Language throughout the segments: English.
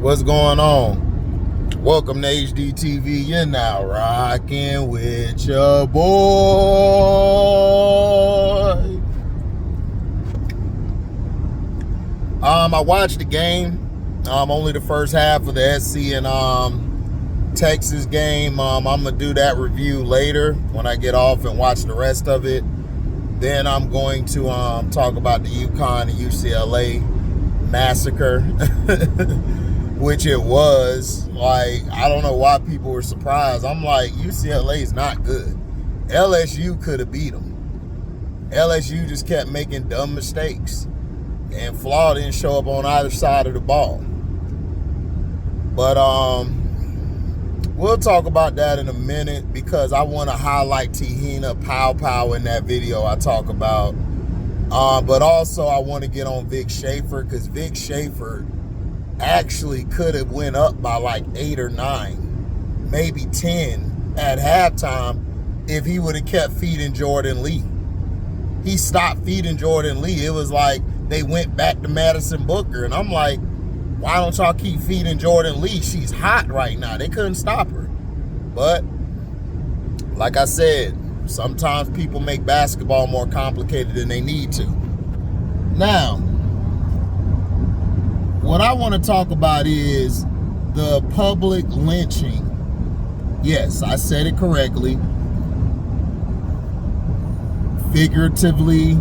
What's going on? Welcome to HDiiTV. You're now rocking with your boy. I watched the game. Only the first half of the SC and Texas game. I'm gonna do that review later when I get off and watch the rest of it. Then I'm going to talk about the UConn and UCLA massacre, which it was. Like, I don't know why people were surprised. I'm like, UCLA is not good. LSU could have beat them. LSU just kept making dumb mistakes, and Flaw didn't show up on either side of the ball. But we'll talk about that in a minute, because I want to highlight Tehina Pow in that video I talk about. But also I want to get on Vic Schaefer, because Vic Schaefer actually could have went up by like 8 or 9, maybe 10 at halftime if he would have kept feeding Jordan Lee. He stopped feeding Jordan Lee. It was like they went back to Madison Booker, and I'm like, why don't y'all keep feeding Jordan Lee? She's hot right now. They couldn't stop her. But like I said, sometimes people make basketball more complicated than they need to. Now, what I want to talk about is the public lynching. Yes, I said it correctly. Figuratively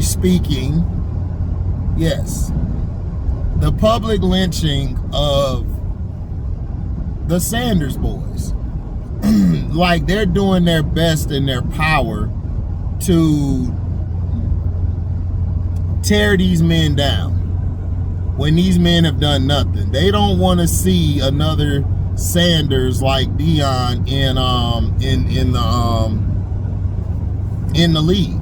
speaking, yes. The public lynching of the Sanders boys. Like, they're doing their best in their power to tear these men down when these men have done nothing. They don't want to see another Sanders like Deion in the league.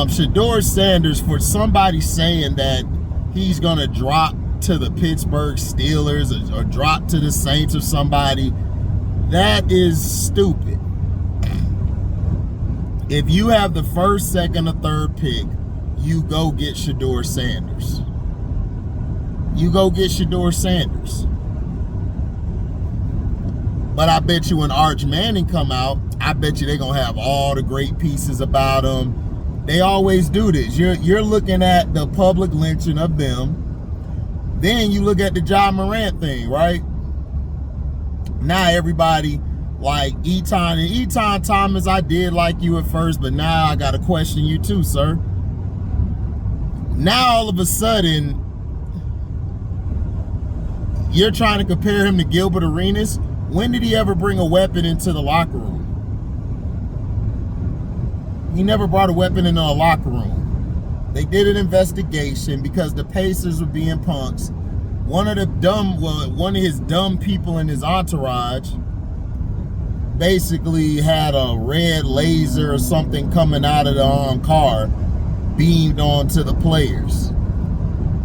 Shedeur Sanders, for somebody saying that he's gonna drop to the Pittsburgh Steelers or drop to the Saints or somebody, that is stupid. If you have the first, second, or third pick, you go get Shedeur Sanders. You go get Shedeur Sanders. But I bet you when Arch Manning come out, I bet you they're going to have all the great pieces about him. They always do this. You're looking at the public lynching of them. Then you look at the John Morant thing, right? Now everybody like Eton and Eton Thomas, I did like you at first, but now I got to question you too, sir. Now all of a sudden, you're trying to compare him to Gilbert Arenas. When did he ever bring a weapon into the locker room? He never brought a weapon into a locker room. They did an investigation because the Pacers were being punks. One of his dumb people in his entourage basically had a red laser or something coming out of the car beamed onto the players.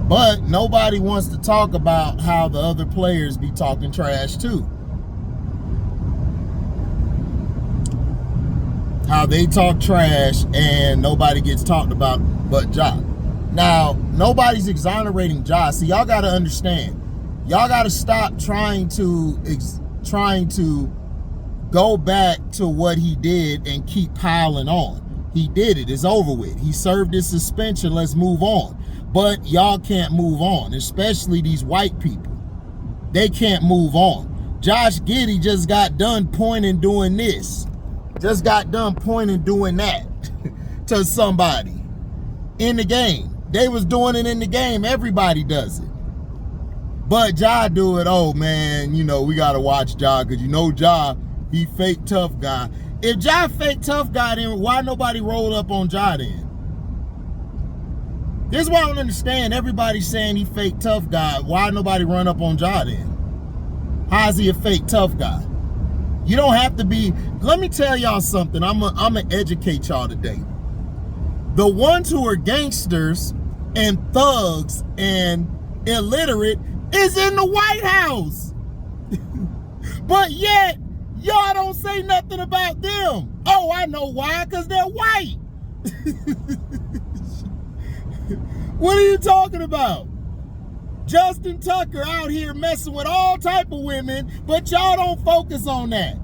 But nobody wants to talk about how the other players be talking trash too. How they talk trash and nobody gets talked about but Ja. Now, nobody's exonerating Ja. See, y'all got to understand. Y'all got to stop trying to go back to what he did and keep piling on. He did it. It's over with. He served his suspension. Let's move on. But y'all can't move on, especially these white people. They can't move on. Josh Giddey just got done pointing doing this. Just got done pointing doing that to somebody in the game. They was doing it in the game. Everybody does it. But Ja do it. Oh, man, you know, we got to watch Ja, because you know Ja, he fake tough guy. If Ja fake tough guy, then why nobody rolled up on Ja then? This is why I don't understand. Everybody's saying he fake tough guy. Why nobody run up on Ja then? How is he a fake tough guy? You don't have to be. Let me tell y'all something. I'm gonna educate y'all today. The ones who are gangsters and thugs and illiterate is in the White House. But yet, y'all don't say nothing about them. Oh, I know why, because they're white. What are you talking about? Justin Tucker out here messing with all type of women, but y'all don't focus on that.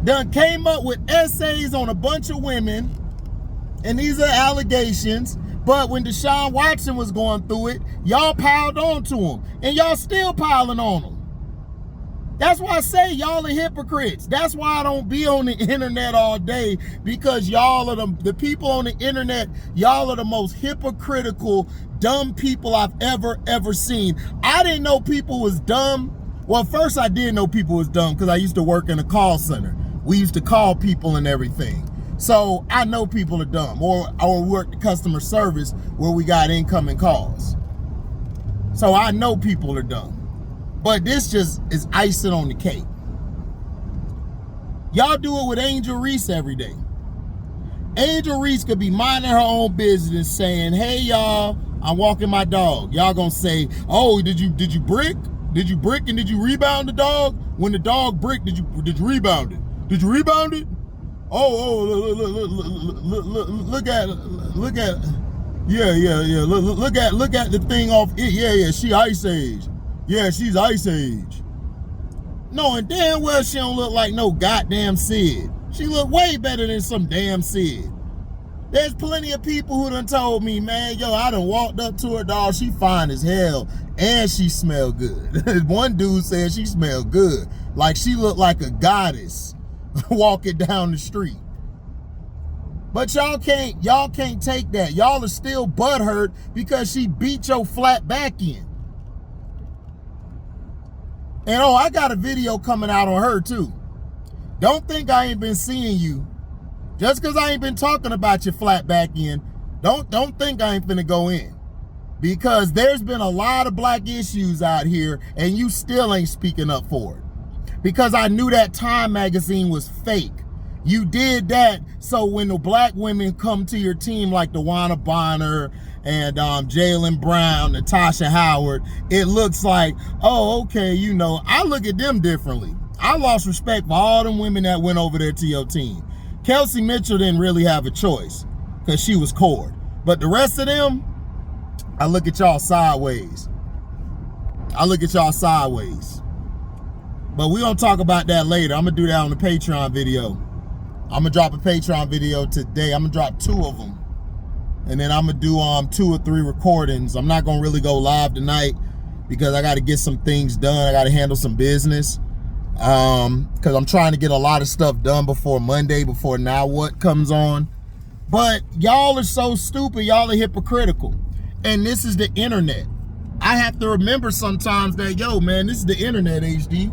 Done came up with essays on a bunch of women, and these are allegations, but when Deshaun Watson was going through it, y'all piled on to him, and y'all still piling on him. That's why I say y'all are hypocrites. That's why I don't be on the internet all day, because y'all are the people on the internet, y'all are the most hypocritical, dumb people I've ever seen. I didn't know people was dumb. Well, first I did know people was dumb because I used to work in a call center. We used to call people and everything. So I know people are dumb, or work the customer service where we got incoming calls. So I know people are dumb. But this just is icing on the cake. Y'all do it with Angel Reese every day. Angel Reese could be minding her own business saying, hey y'all, I'm walking my dog. Y'all gonna say, oh, did you brick? Did you brick and did you rebound the dog? When the dog bricked, did you rebound it? Did you rebound it? Look at yeah. Look at the thing off it. Yeah, she Ice Age. Yeah, she's Ice Age. Knowing damn well she don't look like no goddamn Sid. She look way better than some damn Sid. There's plenty of people who done told me, man, yo, I done walked up to her, dog. She fine as hell, and she smell good. One dude said she smelled good, like she looked like a goddess walking down the street. But y'all can't take that. Y'all are still butthurt because she beat your flat back in. And oh, I got a video coming out on her too. Don't think I ain't been seeing you. Just because I ain't been talking about your flat back end, don't think I ain't finna go in. Because there's been a lot of black issues out here and you still ain't speaking up for it. Because I knew that Time magazine was fake. You did that so when the black women come to your team like DeWanna Bonner and Jaylen Brown, Natasha Howard, it looks like, oh, okay, you know, I look at them differently. I lost respect for all them women that went over there to your team. Kelsey Mitchell didn't really have a choice because she was cord. But the rest of them, I look at y'all sideways. But we're going to talk about that later. I'm going to do that on the Patreon video. I'm going to drop a Patreon video today. I'm going to drop 2 of them. And then I'm going to do 2 or 3 recordings. I'm not going to really go live tonight because I got to get some things done. I got to handle some business. Because I'm trying to get a lot of stuff done before Monday, before Now What comes on. But y'all are so stupid. Y'all are hypocritical. And this is the internet. I have to remember sometimes that, yo, man, this is the internet, HD.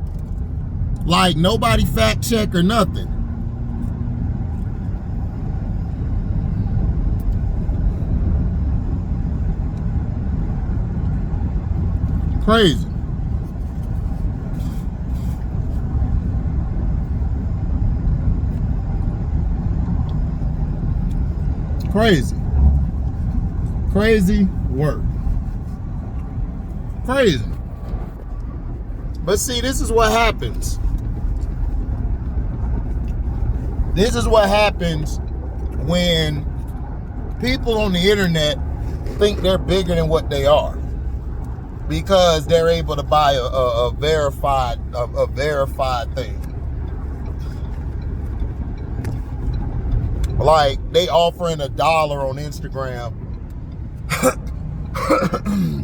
Like, nobody fact check or nothing. Crazy. Crazy work. Crazy. But see, this is what happens. This is what happens when people on the internet think they're bigger than what they are. Because they're able to buy a verified thing. Like they offering $1 on Instagram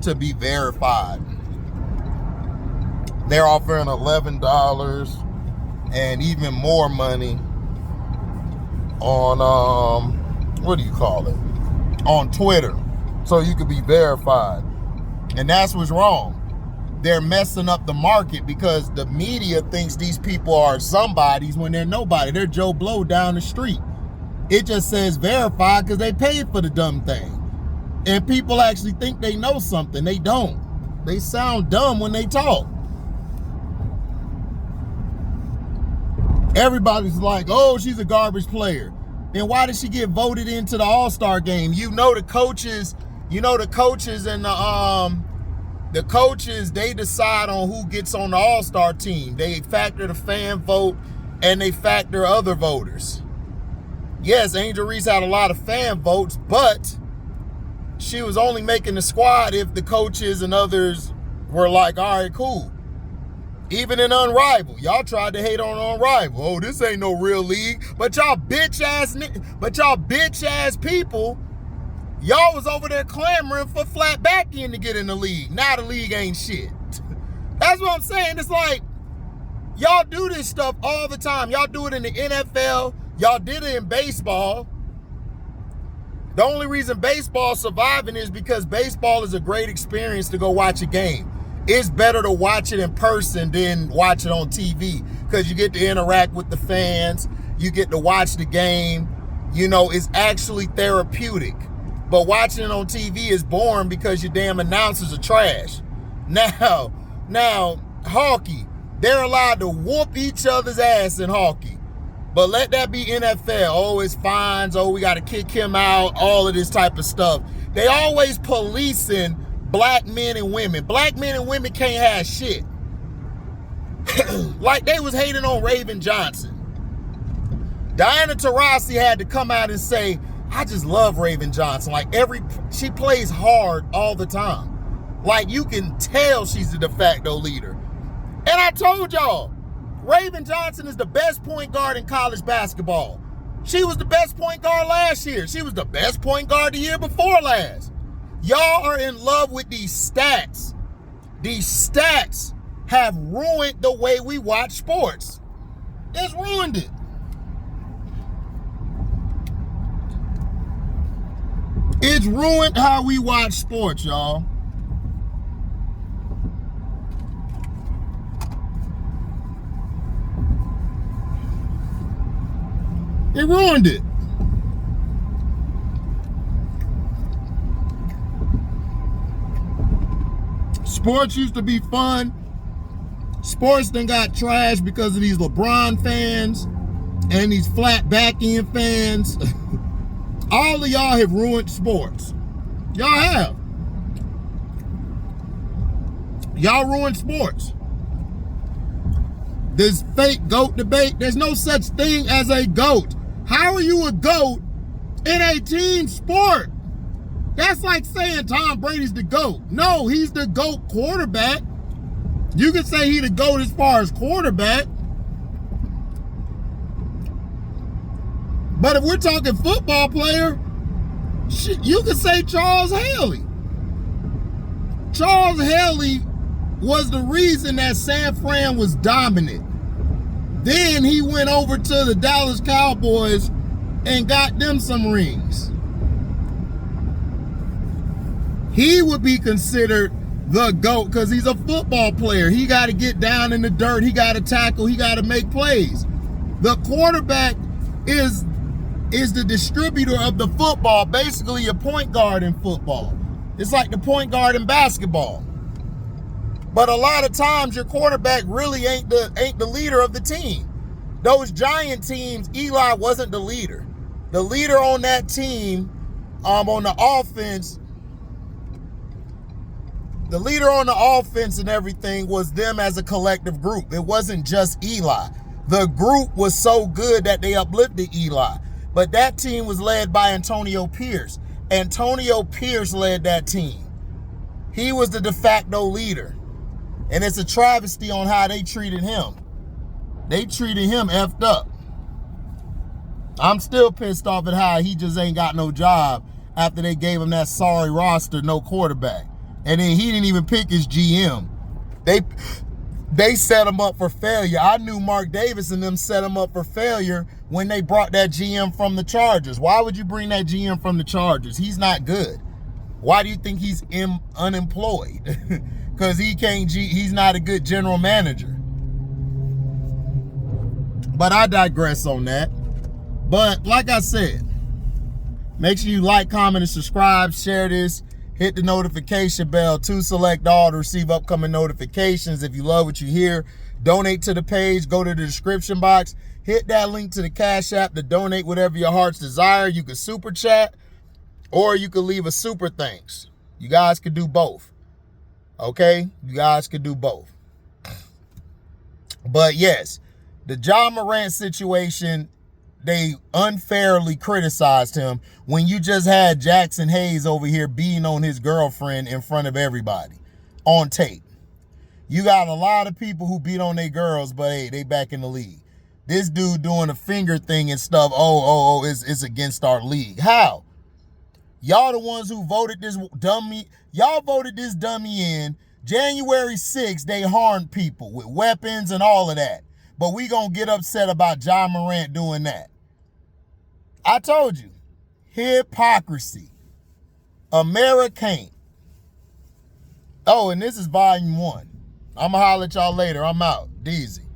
to be verified. They're offering $11 and even more money on what do you call it? On Twitter, so you could be verified. And that's what's wrong. They're messing up the market because the media thinks these people are somebodies when they're nobody. They're Joe Blow down the street. It just says verified because they paid for the dumb thing. And people actually think they know something. They don't. They sound dumb when they talk. Everybody's like, oh, she's a garbage player. Then why did she get voted into the All-Star game? You know the coaches and the coaches, they decide on who gets on the All-Star team. They factor the fan vote and they factor other voters. Yes, Angel Reese had a lot of fan votes, but she was only making the squad if the coaches and others were like, all right, cool. Even in Unrivaled, y'all tried to hate on Unrivaled. Oh, this ain't no real league. But y'all bitch ass people, y'all was over there clamoring for flat back end to get in the league. Now the league ain't shit. That's what I'm saying. It's like, y'all do this stuff all the time. Y'all do it in the NFL. Y'all did it in baseball. The only reason baseball's surviving is because baseball is a great experience to go watch a game. It's better to watch it in person than watch it on TV because you get to interact with the fans. You get to watch the game. You know, it's actually therapeutic. But watching it on TV is boring because your damn announcers are trash. Now, hockey, they're allowed to whoop each other's ass in hockey. But let that be NFL. Oh, it's fines. Oh, we got to kick him out. All of this type of stuff. They always policing black men and women. Black men and women can't have shit. Like they was hating on Raven Johnson. Diana Taurasi had to come out and say, I just love Raven Johnson. Like she plays hard all the time. Like you can tell she's the de facto leader. And I told y'all, Raven Johnson is the best point guard in college basketball. She was the best point guard last year. She was the best point guard the year before last. Y'all are in love with these stats. These stats have ruined the way we watch sports. It's ruined it. It's ruined how we watch sports, y'all. It ruined it. Sports used to be fun. Sports then got trashed because of these LeBron fans and these flat back end fans. All of y'all have ruined sports. Y'all have. Y'all ruined sports. This fake GOAT debate, there's no such thing as a GOAT. How are you a GOAT in a team sport? That's like saying Tom Brady's the GOAT. No, he's the GOAT quarterback. You can say he's the GOAT as far as quarterback. But if we're talking football player, you could say Charles Haley. Charles Haley was the reason that San Fran was dominant. Then he went over to the Dallas Cowboys and got them some rings. He would be considered the GOAT because he's a football player. He got to get down in the dirt. He got to tackle. He got to make plays. The quarterback is the distributor of the football, basically a point guard in football. It's like the point guard in basketball. But a lot of times your quarterback really ain't the leader of the team. Those Giant teams, Eli wasn't the leader. The leader on that team, on the offense, the leader on the offense and everything was them as a collective group. It wasn't just Eli. The group was so good that they uplifted Eli. But that team was led by Antonio Pierce. Antonio Pierce led that team. He was the de facto leader. And it's a travesty on how they treated him. They treated him effed up. I'm still pissed off at how he just ain't got no job after they gave him that sorry roster, no quarterback. And then he didn't even pick his GM. They set him up for failure. I knew Mark Davis and them set him up for failure when they brought that GM from the Chargers. Why would you bring that GM from the Chargers? He's not good. Why do you think he's unemployed? Because he's not a good general manager. But I digress on that. But like I said, make sure you like, comment, and subscribe. Share this. Hit the notification bell to select all to receive upcoming notifications. If you love what you hear, donate to the page. Go to the description box. Hit that link to the Cash App to donate whatever your heart's desire. You can super chat or you can leave a super thanks. You guys can do both. Okay? You guys can do both. But yes, the Ja Morant situation, they unfairly criticized him when you just had Jackson Hayes over here beating on his girlfriend in front of everybody on tape. You got a lot of people who beat on their girls, but hey, they back in the league. This dude doing a finger thing and stuff, it's against our league. How? Y'all the ones who voted this dummy, y'all voted this dummy in. January 6th, they harmed people with weapons and all of that. But we gonna get upset about Ja Morant doing that. I told you, hypocrisy. Americant. Oh, and this is volume 1. I'ma holler at y'all later. I'm out. Deezy.